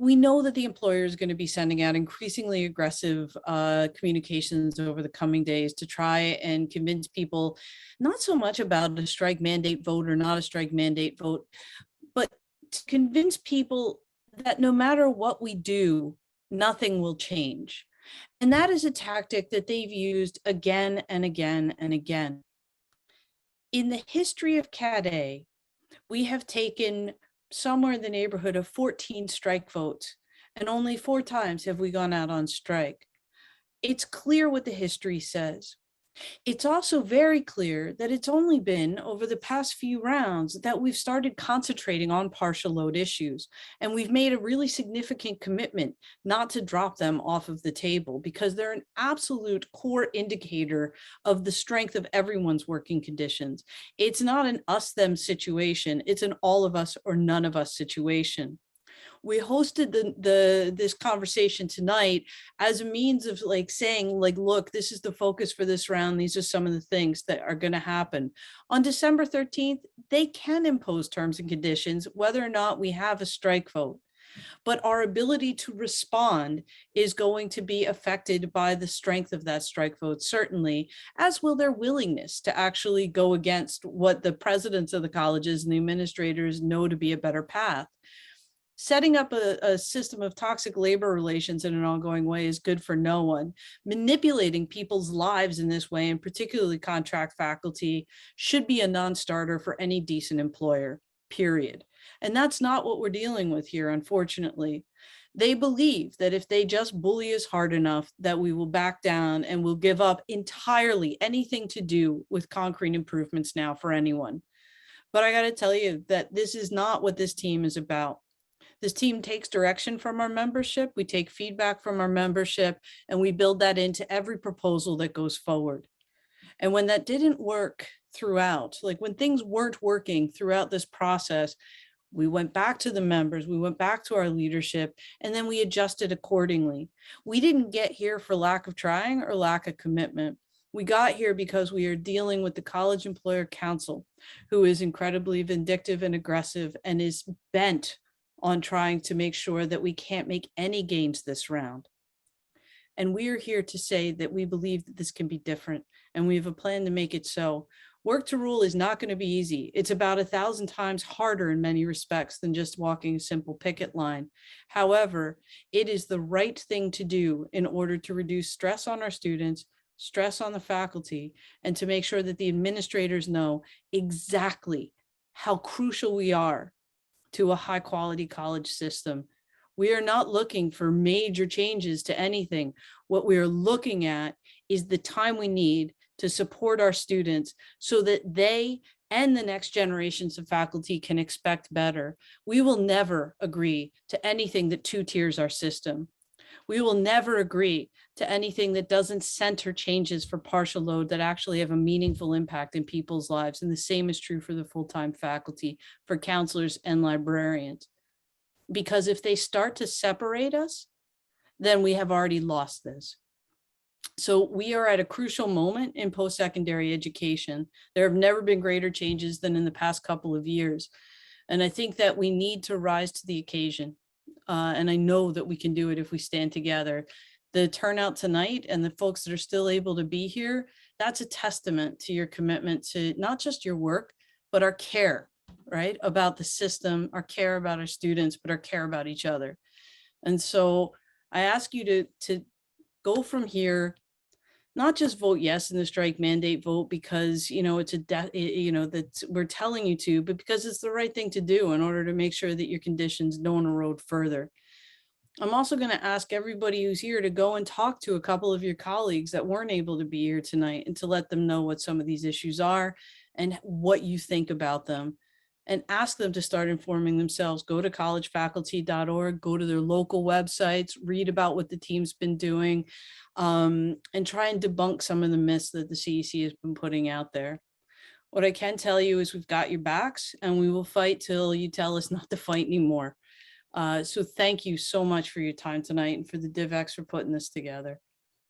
We know that the employer is going to be sending out increasingly aggressive communications over the coming days to try and convince people not so much about a strike mandate vote or not a strike mandate vote, but to convince people that no matter what we do, nothing will change. And that is a tactic that they've used again and again and again. In the history of CAD-A, we have taken somewhere in the neighborhood of 14 strike votes, and only 4 times have we gone out on strike. It's clear what the history says. It's also very clear that it's only been over the past few rounds that we've started concentrating on partial load issues. And we've made a really significant commitment not to drop them off of the table because they're an absolute core indicator of the strength of everyone's working conditions. It's not an us them situation. It's an all of us or none of us situation. We hosted this conversation tonight as a means of saying look, this is the focus for this round. These are some of the things that are going to happen. On December 13th, they can impose terms and conditions, whether or not we have a strike vote. But our ability to respond is going to be affected by the strength of that strike vote, certainly, as will their willingness to actually go against what the presidents of the colleges and the administrators know to be a better path. Setting up a system of toxic labor relations in an ongoing way is good for no one. Manipulating people's lives in this way, and particularly contract faculty, should be a non-starter for any decent employer, period. And that's not what we're dealing with here, unfortunately. They believe that if they just bully us hard enough, that we will back down and will give up entirely anything to do with concrete improvements now for anyone. But I got to tell you that this is not what this team is about. This team takes direction from our membership. We take feedback from our membership, and we build that into every proposal that goes forward. And when that didn't work throughout, when things weren't working throughout this process, we went back to the members, we went back to our leadership, and then we adjusted accordingly. We didn't get here for lack of trying or lack of commitment. We got here because we are dealing with the College Employer Council, who is incredibly vindictive and aggressive and is bent on trying to make sure that we can't make any gains this round. And we are here to say that we believe that this can be different, and we have a plan to make it so. Work to rule is not going to be easy. It's about 1,000 times harder in many respects than just walking a simple picket line. However, it is the right thing to do in order to reduce stress on our students, stress on the faculty, and to make sure that the administrators know exactly how crucial we are to a high quality college system. We are not looking for major changes to anything. What we are looking at is the time we need to support our students so that they and the next generations of faculty can expect better. We will never agree to anything that two-tiers our system. We will never agree to anything that doesn't center changes for partial load that actually have a meaningful impact in people's lives. And the same is true for the full-time faculty, for counselors and librarians. Because if they start to separate us, then we have already lost this. So we are at a crucial moment in post-secondary education. There have never been greater changes than in the past couple of years. And I think that we need to rise to the occasion. And I know that we can do it if we stand together. The turnout tonight and the folks that are still able to be here, that's a testament to your commitment to not just your work, but our care, right, about the system, our care about our students, but our care about each other. And so I ask you to go from here, not just vote yes in the strike mandate vote because, it's that we're telling you to, but because it's the right thing to do in order to make sure that your conditions don't erode further. I'm also going to ask everybody who's here to go and talk to a couple of your colleagues that weren't able to be here tonight and to let them know what some of these issues are and what you think about them, and ask them to start informing themselves. Go to collegefaculty.org, go to their local websites, read about what the team's been doing, and try and debunk some of the myths that the CEC has been putting out there. What I can tell you is we've got your backs, and we will fight till you tell us not to fight anymore. So thank you so much for your time tonight and for the DivX for putting this together.